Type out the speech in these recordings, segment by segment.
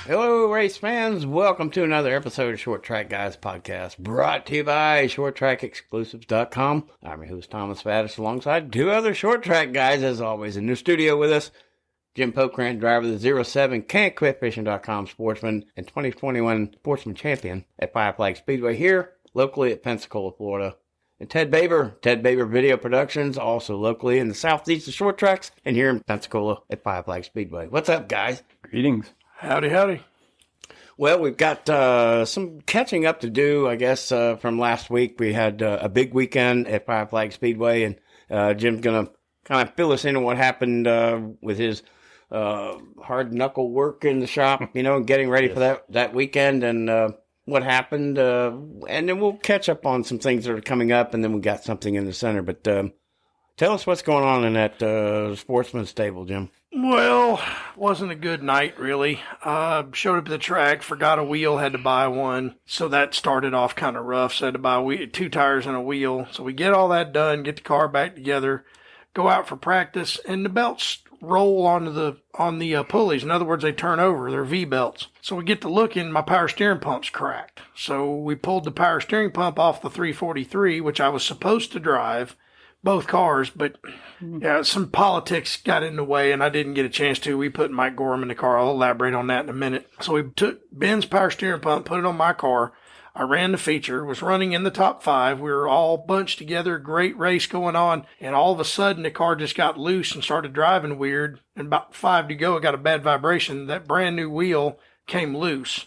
Hello, race fans. Welcome to another episode of Short Track Guys podcast, brought to you by ShortTrackExclusives.com. I'm your host, Thomas Faddis, alongside two other Short Track guys, as always, in the studio with us. Jim Pokrant, driver of the 07 Can'tQuitFishing.com sportsman and 2021 sportsman champion at Five Flag Speedway here, locally at Pensacola, Florida. And Ted Baber Video Productions, also locally in the southeast of Short Tracks and here in Pensacola at Five Flag Speedway. What's up, guys? Greetings. Howdy, howdy. Well, we've got some catching up to do, I guess, from last week. We had a big weekend at Five Flag Speedway, and Jim's going to kind of fill us in on what happened with his hard knuckle work in the shop, getting ready for that weekend and what happened. And then we'll catch up on some things that are coming up, and then we got something in the center. But tell us what's going on in that sportsman stable, Jim. Well, wasn't a good night, really. Showed up at the track, forgot a wheel, had to buy one. So that started off kind of rough. So I had to buy two tires and a wheel. So we get all that done, get the car back together, go out for practice, and the belts roll on the pulleys. In other words, they turn over. They're V-belts. So we get to looking, my power steering pump's cracked. So we pulled the power steering pump off the 343, which I was supposed to drive, both cars, but some politics got in the way and I didn't get a chance to. We put Mike Gorham in the car. I'll elaborate on that in a minute. So we took Ben's power steering pump, put it on my car. I ran the feature, was running in the top 5. We were all bunched together, great race going on. And all of a sudden, the car just got loose and started driving weird. And about 5 to go, it got a bad vibration. That brand new wheel came loose.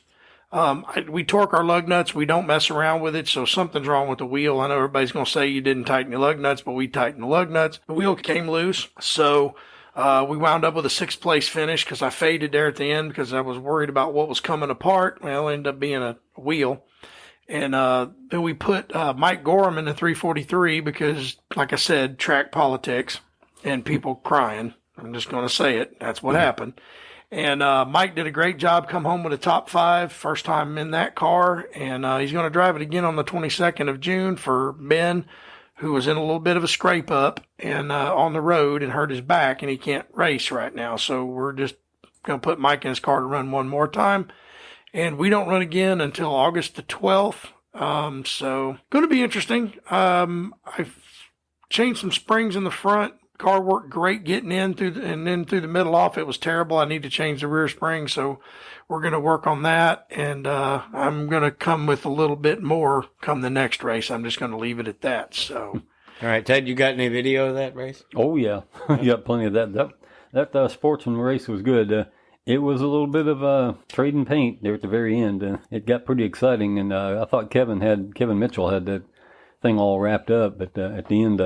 We torque our lug nuts. We don't mess around with it. So something's wrong with the wheel. I know everybody's going to say you didn't tighten your lug nuts, but we tightened the lug nuts. The wheel came loose. So we wound up with a 6th place finish because I faded there at the end because I was worried about what was coming apart. Well, it ended up being a wheel. And then we put Mike Gorham in the 343 because, like I said, track politics and people crying. I'm just going to say it. That's what happened. And Mike did a great job, come home with a top 5, first time in that car. And he's going to drive it again on the 22nd of June for Ben, who was in a little bit of a scrape up and on the road and hurt his back, and he can't race right now. So we're just going to put Mike in his car to run one more time. And we don't run again until August the 12th. So going to be interesting. I've changed some springs in the front. Car worked great getting in and then through the middle off. It was terrible. I need to change the rear spring. So we're going to work on that. And, I'm going to come with a little bit more come the next race. I'm just going to leave it at that. So. All right, Ted, you got any video of that race? Oh, yeah. You got plenty of that. That sportsman race was good. It was a little bit of trading paint there at the very end. It got pretty exciting, and I thought Kevin Mitchell had that thing all wrapped up, but at the end,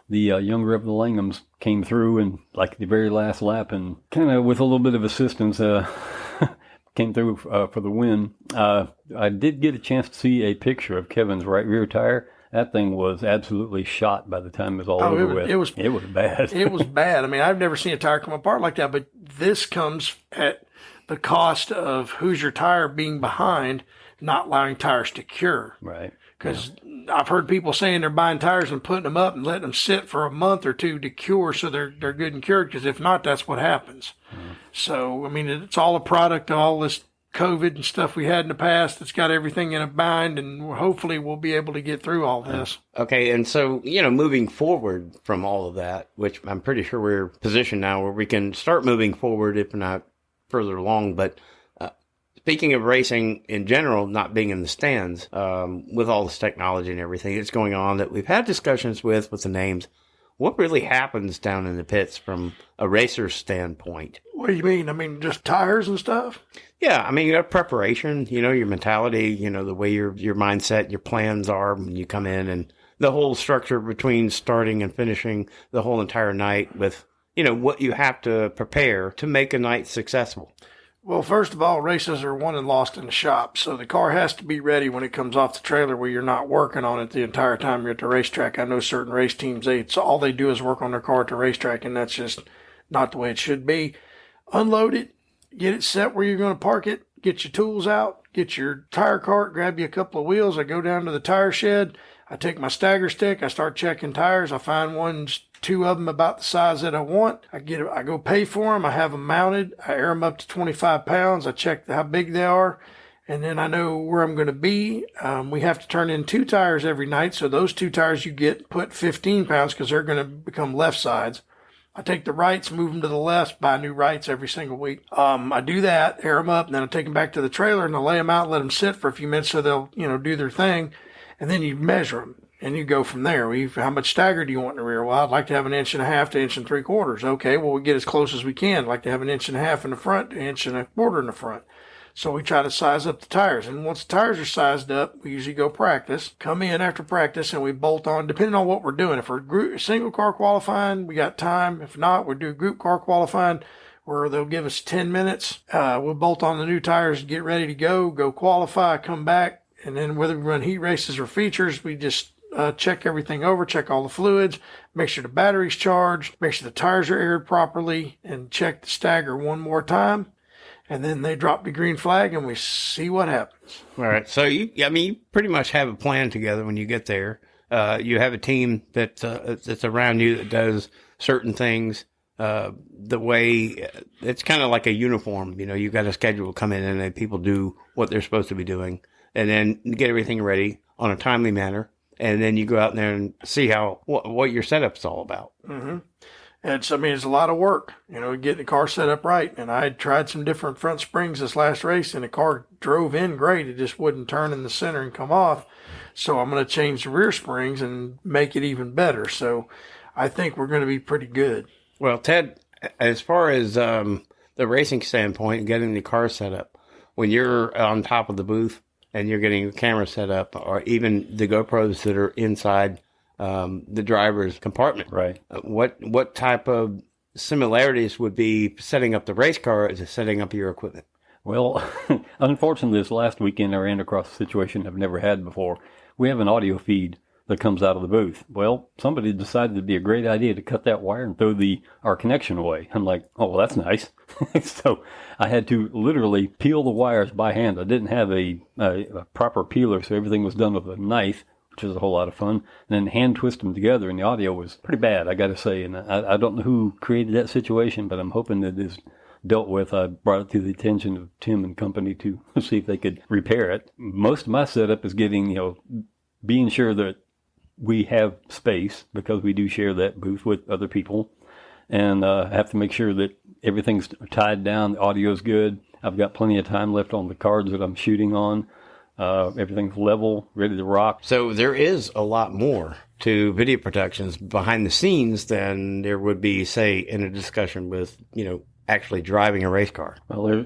the younger of the Langhams came through and like the very last lap, and kind of with a little bit of assistance, came through for the win. I did get a chance to see a picture of Kevin's right rear tire. That thing was absolutely shot by the time it was all over with. It was bad. It was bad. I mean, I've never seen a tire come apart like that, but this comes at the cost of Hoosier Tire being behind, not allowing tires to cure. Right. Because I've heard people saying they're buying tires and putting them up and letting them sit for a month or two to cure so they're good and cured, because if not, that's what happens. So, I mean, it's all a product of all this COVID and stuff we had in the past that's got everything in a bind, and hopefully we'll be able to get through all this. Okay, and so, moving forward from all of that, which I'm pretty sure we're positioned now where we can start moving forward, if not further along, but speaking of racing in general, not being in the stands, with all this technology and everything that's going on that we've had discussions with the names, what really happens down in the pits from a racer's standpoint? What do you mean? I mean, just tires and stuff? Yeah, I mean, you have preparation, your mentality, the way your mindset, your plans are when you come in, and the whole structure between starting and finishing the whole entire night with, what you have to prepare to make a night successful. Well, first of all, races are won and lost in the shop, so the car has to be ready when it comes off the trailer where you're not working on it the entire time you're at the racetrack. I know certain race teams, all they do is work on their car at the racetrack, and that's just not the way it should be. Unload it, get it set where you're going to park it, get your tools out, get your tire cart, grab you a couple of wheels. I go down to the tire shed. I take my stagger stick, I start checking tires. I find ones, two of them about the size that I want. I go pay for them. I have them mounted. I air them up to 25 pounds. I check how big they are, and then I know where I'm going to be. We have to turn in 2 tires every night. So those 2 tires you get put 15 pounds because they're going to become left sides. I take the rights, move them to the left, buy new rights every single week. I do that, air them up, and then I take them back to the trailer and I lay them out, let them sit for a few minutes so they'll, do their thing. And then you measure them and you go from there. How much stagger do you want in the rear? Well, I'd like to have 1.5 inches to 1 3/4 inches. Okay, well, we get as close as we can. I'd like to have 1.5 inches in the front, 1 1/4 in the front. So we try to size up the tires. And once the tires are sized up, we usually go practice, come in after practice, and we bolt on, depending on what we're doing. If we're single car qualifying, we got time. If not, we do group car qualifying where they'll give us 10 minutes. We'll bolt on the new tires, get ready to go qualify, come back. And then whether we run heat races or features, we just check everything over, check all the fluids, make sure the battery's charged, make sure the tires are aired properly, and check the stagger one more time. And then they drop the green flag, and we see what happens. All right. So, you pretty much have a plan together when you get there. You have a team that's around you that does certain things the way it's kind of like a uniform. You've got a schedule come in, and then people do what they're supposed to be doing, and then get everything ready on a timely manner. And then you go out there and see what your setup's all about. Mm-hmm. It's a lot of work, getting the car set up right. And I tried some different front springs this last race, and the car drove in great. It just wouldn't turn in the center and come off. So I'm going to change the rear springs and make it even better. So I think we're going to be pretty good. Well, Ted, as far as the racing standpoint, getting the car set up, when you're on top of the booth and you're getting your camera set up, or even the GoPros that are inside the driver's compartment. Right. What type of similarities would be setting up the race car as setting up your equipment? Well, unfortunately, this last weekend I ran across a situation I've never had before. We have an audio feed that comes out of the booth. Well, somebody decided it'd be a great idea to cut that wire and throw our connection away. I'm like, oh, well, that's nice. So I had to literally peel the wires by hand. I didn't have a proper peeler, so everything was done with a knife, which was a whole lot of fun, and then hand twist them together, and the audio was pretty bad, I got to say. And I don't know who created that situation, but I'm hoping that it's dealt with. I brought it to the attention of Tim and company to see if they could repair it. Most of my setup is being sure that we have space, because we do share that booth with other people, and I have to make sure that everything's tied down, the audio's good. I've got plenty of time left on the cards that I'm shooting on. Everything's level, ready to rock. So there is a lot more to video productions behind the scenes than there would be, say, in a discussion with, actually driving a race car. Well,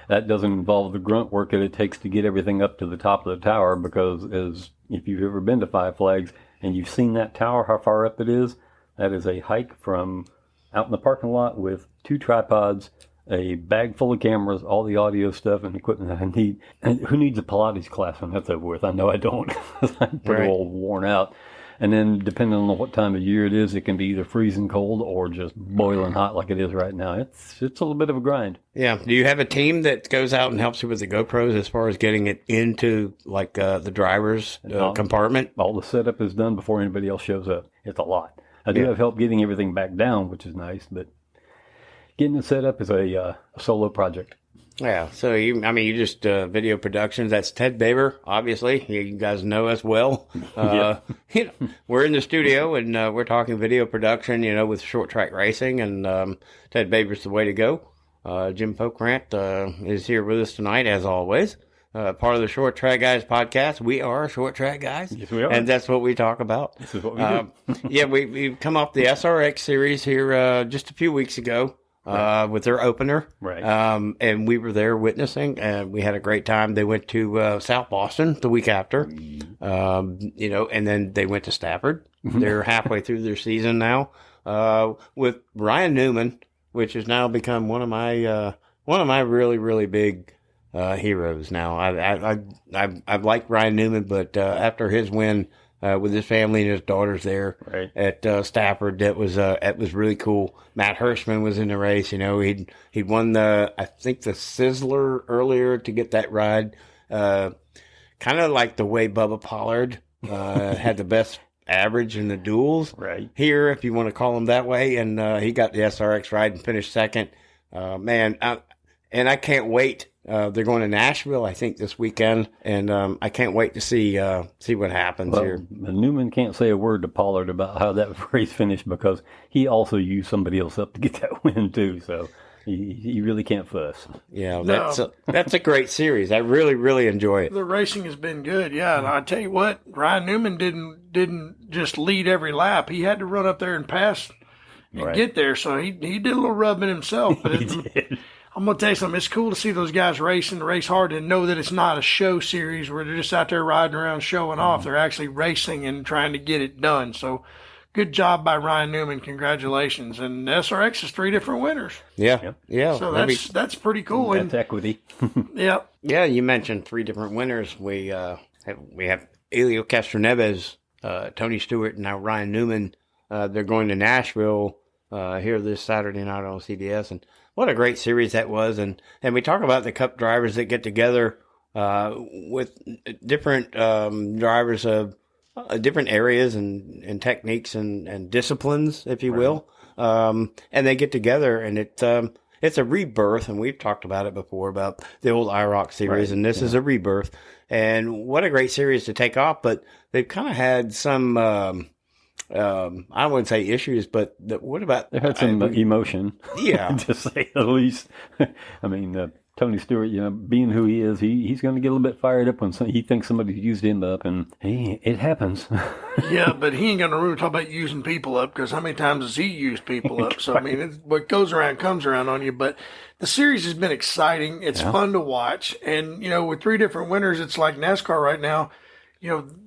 that doesn't involve the grunt work that it takes to get everything up to the top of the tower, because if you've ever been to Five Flags and you've seen that tower, how far up it is, that is a hike from out in the parking lot with 2 tripods, a bag full of cameras, all the audio stuff and equipment that I need. And who needs a Pilates class when that's over with? I know I don't. I'm pretty old, worn out. And then depending on what time of year it is, it can be either freezing cold or just boiling hot like it is right now. It's a little bit of a grind. Yeah. Do you have a team that goes out and helps you with the GoPros as far as getting it into the driver's compartment? All the setup is done before anybody else shows up. It's a lot. I do have help getting everything back down, which is nice, but getting it set up is a solo project. Yeah, so you just video productions. That's Ted Baber, obviously. You guys know us well. We're in the studio and we're talking video production, with short track racing, and Ted Baber's the way to go. Jim Pokrant is here with us tonight, as always. Part of the Short Track Guys podcast. We are Short Track Guys. Yes, we are. And that's what we talk about. This is what we do. We've come off the SRX series here just a few weeks ago. With their opener. Right. And we were there witnessing, and we had a great time. They went to South Boston the week after, and then they went to Stafford. They're halfway through their season now, with Ryan Newman, which has now become one of my really, really big heroes now. I've liked Ryan Newman, but after his win with his family and his daughters there at Stafford, that was really cool. Matt Hirschman was in the race. He'd won the Sizzler earlier to get that ride. Kind of like the way Bubba Pollard had the best average in the duels Right. here, if you want to call them that way. And he got the SRX ride and finished second. And I can't wait. They're going to Nashville, I think, this weekend, and I can't wait to see what happens here. Newman can't say a word to Pollard about how that race finished because he also used somebody else up to get that win too. So he really can't fuss. Yeah, that's a great series. I really, really enjoy it. The racing has been good, yeah. And I tell you what, Ryan Newman didn't just lead every lap. He had to run up there and pass and get there. So he did a little rubbing himself. But He did. I'm going to tell you something. It's cool to see those guys race hard and know that it's not a show series where they're just out there riding around showing off. They're actually racing and trying to get it done. So good job by Ryan Newman. Congratulations. And SRX is 3 different winners. Yeah. So that's pretty cool. That's equity. Yeah. Yeah, you mentioned 3 different winners. We have Elio Castroneves, Tony Stewart, and now Ryan Newman. They're going to Nashville here this Saturday night on CBS, and what a great series that was. And we talk about the Cup drivers that get together with different drivers of different areas and techniques and disciplines, if you will. And they get together, and it's a rebirth, and we've talked about it before about the old IROC series, and this is a rebirth. And what a great series to take off, but they've kind of had some I wouldn't say issues, but what about... They had some emotion. Yeah. To say the least. I mean, Tony Stewart, being who he is, he's going to get a little bit fired up when he thinks somebody's used him up, and hey, it happens. Yeah, but he ain't got no room to talk about using people up, because how many times has he used people up? So, I mean, what goes around comes around on you. But the series has been exciting. It's fun to watch. And, with 3 different winners, it's like NASCAR right now.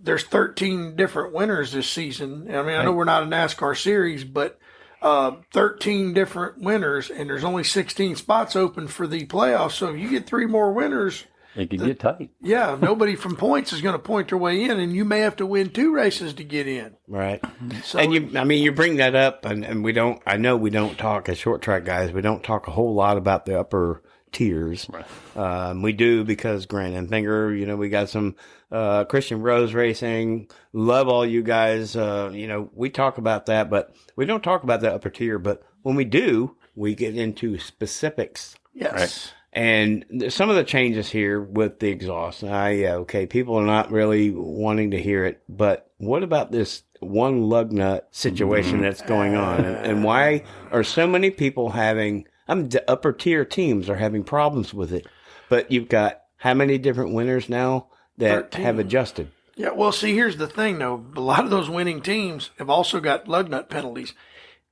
There's 13 different winners this season. I mean, I know we're not a NASCAR series, but 13 different winners, and there's only 16 spots open for the playoffs. So if you get 3 more winners, it can get tight. Yeah, nobody from points is going to point their way in, and you may have to win 2 races to get in. Right. So, and you bring that up, and we don't, I know we don't talk as short track guys, we don't talk a whole lot about the upper tiers. Right. We do because Grant and Finger, we got some Christian Rose Racing. Love all you guys. We talk about that, but we don't talk about the upper tier. But when we do, we get into specifics. Yes. Right? And some of the changes here with the exhaust. People are not really wanting to hear it. But what about this one lug nut situation that's going on? And why are so many people having... the upper tier teams are having problems with it, but you've got how many different winners now that 13. have adjusted? Yeah, well, see, here's the thing, though. A lot of those winning teams have also got lug nut penalties.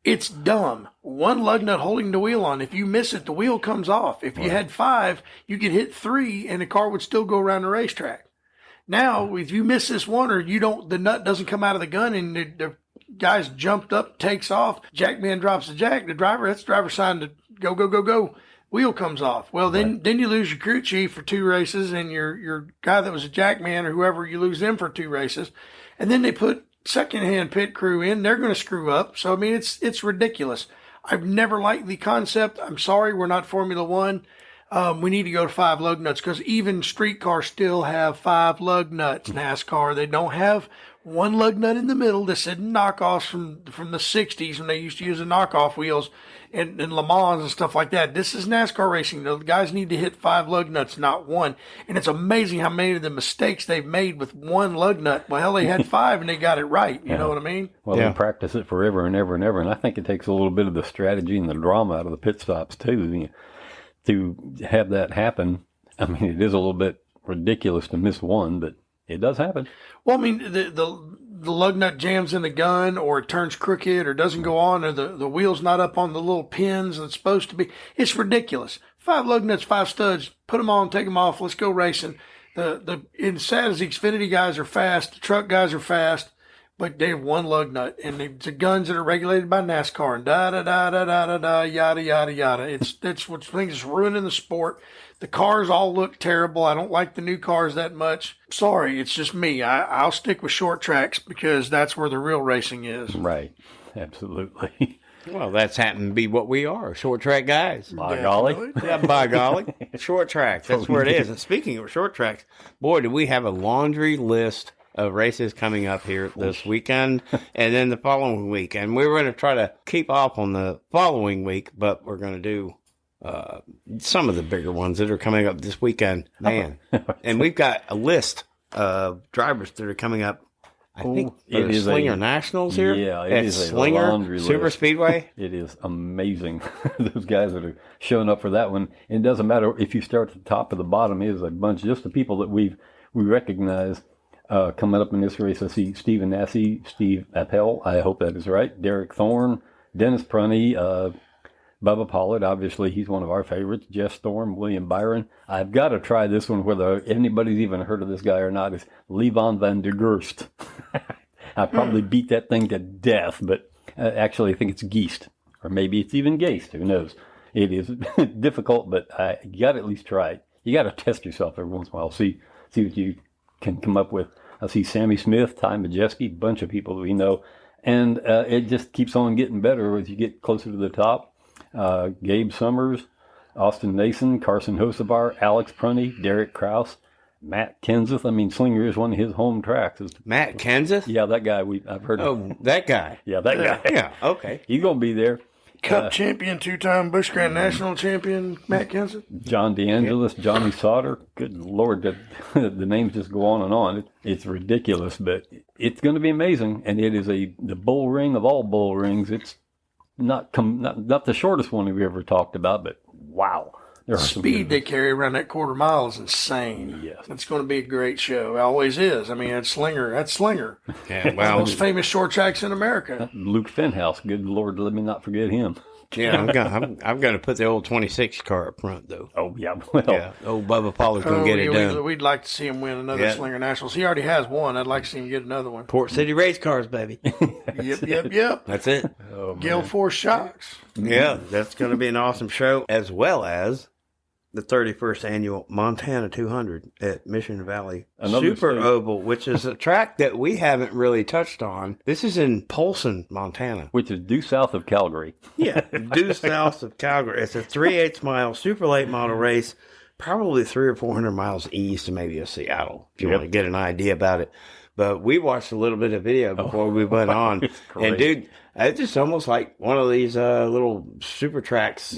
It's dumb. 1 lug nut holding the wheel on. If you miss it, the wheel comes off. If you had 5, you could hit 3, and the car would still go around the racetrack. Now, if you miss this one, or the nut doesn't come out of the gun, and the guy's jumped up, takes off, jackman drops the jack, that's the driver's sign to go, wheel comes off. Well, then you lose your crew chief for 2 races, and your guy that was a jackman or whoever, you lose them for 2 races. And then they put secondhand pit crew in. They're going to screw up. So, I mean, it's ridiculous. I've never liked the concept. I'm sorry, we're not Formula One. We need to go to 5 lug nuts, because even street cars still have 5 lug nuts. NASCAR, they don't have 1 lug nut in the middle. This is knockoffs from the 60s when they used to use the knockoff wheels in Le Mans and stuff like that. This is NASCAR racing. The guys need to hit 5 lug nuts, not 1. And it's amazing how many of the mistakes they've made with 1 lug nut. Well, hell, they had 5 and they got it right. You know what I mean? Well, they practice it forever and ever and ever. And I think it takes a little bit of the strategy and the drama out of the pit stops, too, to have that happen. I mean, it is a little bit ridiculous to miss 1, but it does happen. Well, I mean, the lug nut jams in the gun, or it turns crooked, or doesn't go on, or the wheel's not up on the little pins that's supposed to be. It's ridiculous. 5 lug nuts, 5 studs, put them on, take them off, let's go racing. And sad as the Xfinity guys are fast, the truck guys are fast, but they have 1 lug nut, and the guns that are regulated by NASCAR, and da-da-da-da-da-da-da, yada, yada, yada. That's what things is ruining the sport. The cars all look terrible. I don't like the new cars that much. Sorry, it's just me. I'll stick with short tracks, because that's where the real racing is. Right. Absolutely. Well, that's happened to be what we are, short track guys. By golly. Yeah, by golly. Short tracks. That's where it is. And speaking of short tracks, boy, do we have a laundry list of races coming up here this weekend and then the following week. And we're going to try to keep off on the following week, but we're going to do some of the bigger ones that are coming up this weekend. Man. And we've got a list of drivers that are coming up. I think it is Slinger Nationals here. Yeah, it is a Slinger laundry Super list. Speedway. It is amazing. Those guys that are showing up for that one. It doesn't matter if you start at the top or the bottom. It is a bunch. Just the people that we recognize coming up in this race. I see Stephen Nassy, Steve Appel. I hope that is right. Derek Thorne, Dennis Prunty, Bubba Pollard, obviously, he's one of our favorites. Jeff Storm, William Byron. I've got to try this one, whether anybody's even heard of this guy or not, is Levon van der Gerst. I probably beat that thing to death, but actually I think it's Geest. Or maybe it's even Geist, who knows. It is difficult, but you got to at least try it. You got to test yourself every once in a while, see what you can come up with. I see Sammy Smith, Ty Majeski, a bunch of people that we know. And it just keeps on getting better as you get closer to the top. Gabe Summers, Austin Nason, Carson Hosevar, Alex Prunty, Derek Kraus, Matt Kenseth. I mean, Slinger is one of his home tracks. Matt Kenseth? Yeah, that guy I've heard of. Oh, that guy. Yeah, that guy. Yeah, okay. He's going to be there. Cup champion, 2-time Busch Grand National champion, Matt Kenseth. John DeAngelis, Johnny Sauter. Good Lord, the names just go on and on. It's ridiculous, but it's going to be amazing. And it is the bull ring of all bull rings. It's not the shortest one we've ever talked about, but wow. The speed they carry around that quarter mile is insane. Yes. It's going to be a great show. It always is. I mean, that's Slinger. Yeah, One of the most famous short tracks in America. Luke Fenhouse. Good Lord, let me not forget him. Yeah, I'm going to put the old 26 car up front, though. Oh, yeah. Well, yeah, old Bubba Pollard's going to get it done. We'd like to see him win another Slinger Nationals. He already has one. I'd like to see him get another one. Port City race cars, baby. Yep. That's it. Oh, Gale Force Shocks. Yeah, that's going to be an awesome show, as well as the 31st annual Montana 200 at Mission Valley Super Oval, which is a track that we haven't really touched on. This is in Polson, Montana. Which is due south of Calgary. Yeah, due south of Calgary. It's a 3/8 mile super late model race, probably 300 or 400 miles east of maybe of Seattle, if you want to get an idea about it. But we watched a little bit of video before we went on. And, dude, it's just almost like one of these little super tracks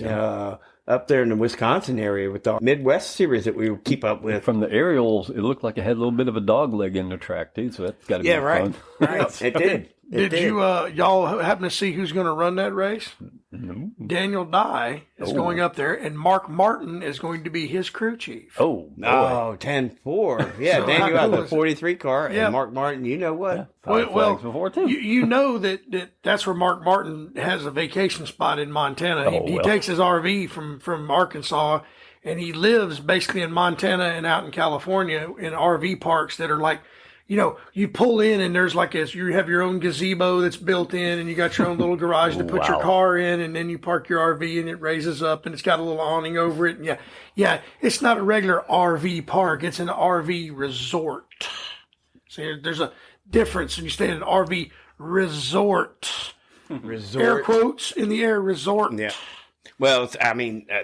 up there in the Wisconsin area with the Midwest series that we keep up with. From the aerials, it looked like it had a little bit of a dog leg in the track, too, so that's got to be fun. Right. It did. Did you y'all happen to see who's going to run that race? No. Daniel Dye is going up there, and Mark Martin is going to be his crew chief. Oh, boy. 10-4. Yeah, So Daniel got cool the 43 car, Yeah. and Mark Martin, you know what? Yeah, five flags before, too. You know that's where Mark Martin has a vacation spot in Montana. He takes his RV from Arkansas, and he lives basically in Montana and out in California in RV parks that are like, you pull in and there's you have your own gazebo that's built in, and you got your own little garage to put your car in, and then you park your RV and it raises up and it's got a little awning over it. And yeah, it's not a regular RV park. It's an RV resort. So there's a difference when you stay at an RV resort. Air quotes in the air, resort. Yeah. Well,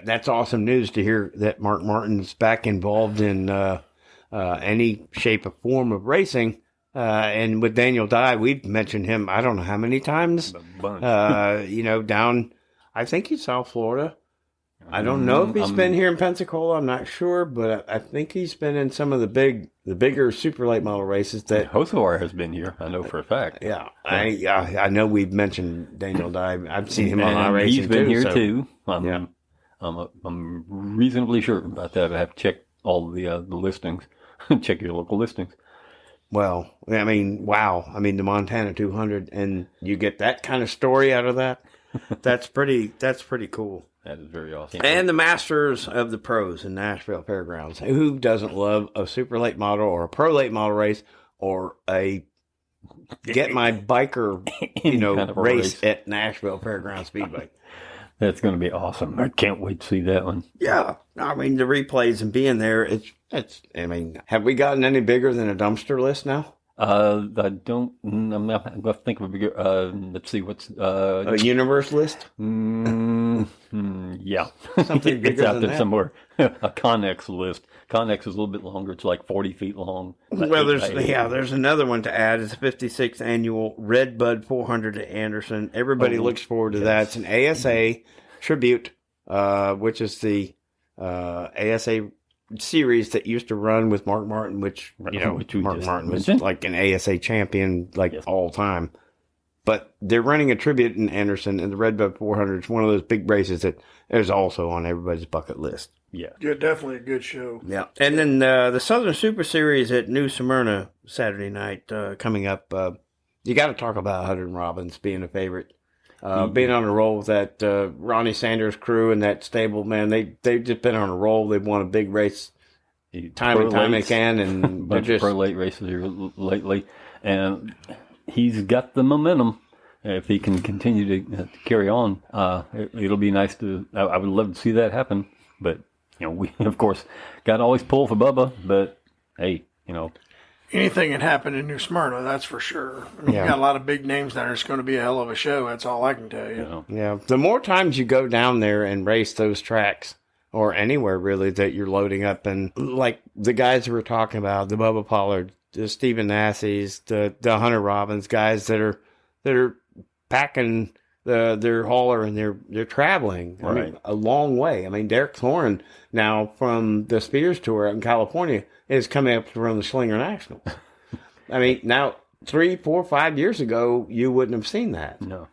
that's awesome news to hear that Mark Martin's back involved in any shape or form of racing. And with Daniel Dye, we've mentioned him, I don't know how many times, down, I think he's South Florida. I don't know if he's been here in Pensacola. I'm not sure, but I think he's been in some of the bigger super late model races that Hosevar has been here. I know for a fact. Yeah. I know we've mentioned Daniel Dye. I've seen him on our racing. He's been here too. I'm reasonably sure about that. I have to check all the listings. Check your local listings. Well, wow. The Montana 200, and you get that kind of story out of that. That's pretty cool. That is very awesome. And the Masters of the Pros in Nashville Fairgrounds. Who doesn't love a super late model or a pro late model race or a get my biker, race at Nashville Fairgrounds Speedway? That's going to be awesome. I can't wait to see that one. Yeah. The replays and being there, have we gotten any bigger than a dumpster list now? I don't. I'm going to think of a bigger. Let's see what's. A universe list? Yeah, Something it's bigger out than there that? somewhere. A Connex list. Connex is a little bit longer. It's like 40 feet long. Well, there's another one to add. It's the 56th annual Red Bud 400 at Anderson. Everybody looks forward to that. It's an ASA tribute, which is the ASA series that used to run with Mark Martin, which Mark Martin was like an ASA champion all time. But they're running a tribute in Anderson, and the Red Bud 400 is one of those big races that is also on everybody's bucket list. Yeah, definitely a good show. Yeah, and then the Southern Super Series at New Smyrna Saturday night coming up. You got to talk about Hutter and Robbins being a favorite, being on a roll with that Ronnie Sanders crew and that stable. Man, they've just been on a roll. They've won a big race time and time again, and bunch of pro late races here lately, and he's got the momentum. If he can continue to carry on, it'll be nice to. I would love to see that happen, but. We, of course, got to always pull for Bubba, but hey, anything can happen in New Smyrna, that's for sure. I mean, you got a lot of big names there. It's going to be a hell of a show. That's all I can tell you. Yeah. The more times you go down there and race those tracks, or anywhere really that you're loading up, and like the guys we were talking about, the Bubba Pollard, the Stephen Nassies, the Hunter Robbins guys that are packing their hauler and they're traveling a long way. I mean, Derek Thorne now from the Spears Tour out in California is coming up to run the Slinger Nationals. I mean, now 3, 4, 5 years ago you wouldn't have seen that. No.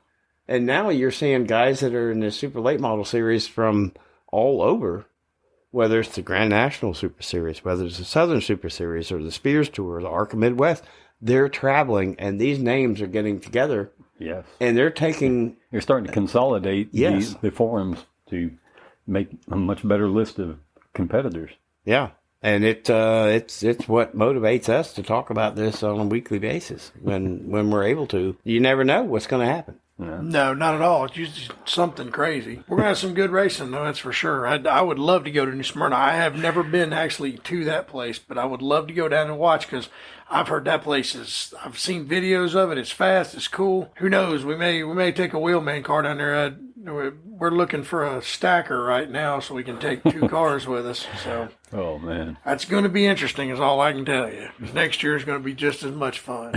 And now you're seeing guys that are in the Super Late Model Series from all over, whether it's the Grand National Super Series, whether it's the Southern Super Series or the Spears Tour or the ARCA Midwest. They're traveling, and these names are getting together. Yes. And they're taking... You're starting to consolidate the forums to make a much better list of competitors. Yeah. And it's what motivates us to talk about this on a weekly basis when we're able to. You never know what's going to happen. No, not at all. It's usually something crazy. We're going to have some good racing, though, that's for sure. I would love to go to New Smyrna. I have never been actually to that place, but I would love to go down and watch because I've heard that place is, I've seen videos of it. It's fast. It's cool. Who knows? We may take a wheelman car down there. We're looking for a stacker right now so we can take 2 cars with us. So, oh man, that's going to be interesting. Is all I can tell you. Next year is going to be just as much fun.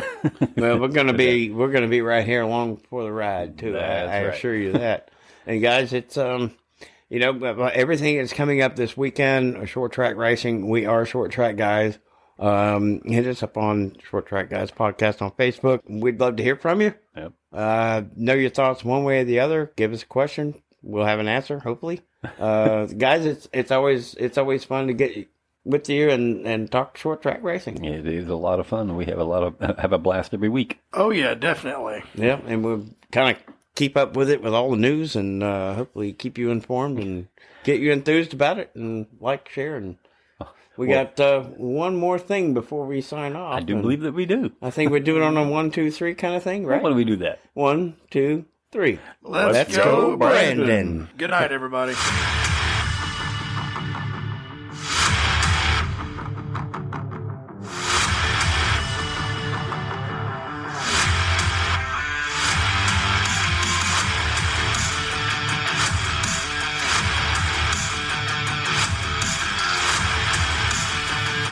Well, we're going to be right here along for the ride too. I assure you that. And guys, it's everything is coming up this weekend. Short track racing. We are Short Track Guys. Hit us up on Short Track Guys Podcast on Facebook. We'd love to hear from you. Yep. Know your thoughts one way or the other. Give us a question. We'll have an answer, hopefully. Guys, it's always fun to get with you and talk short track racing. It is a lot of fun. We have a blast every week. Oh yeah, definitely. Yeah, and we'll kind of keep up with it with all the news and hopefully keep you informed and get you enthused about it and share and. We got one more thing before we sign off. I do believe that we do. I think we do it on a 1, 2, 3 kind of thing, right? Why do we do that? 1, 2, 3. Let's go, Brandon. Good night, everybody.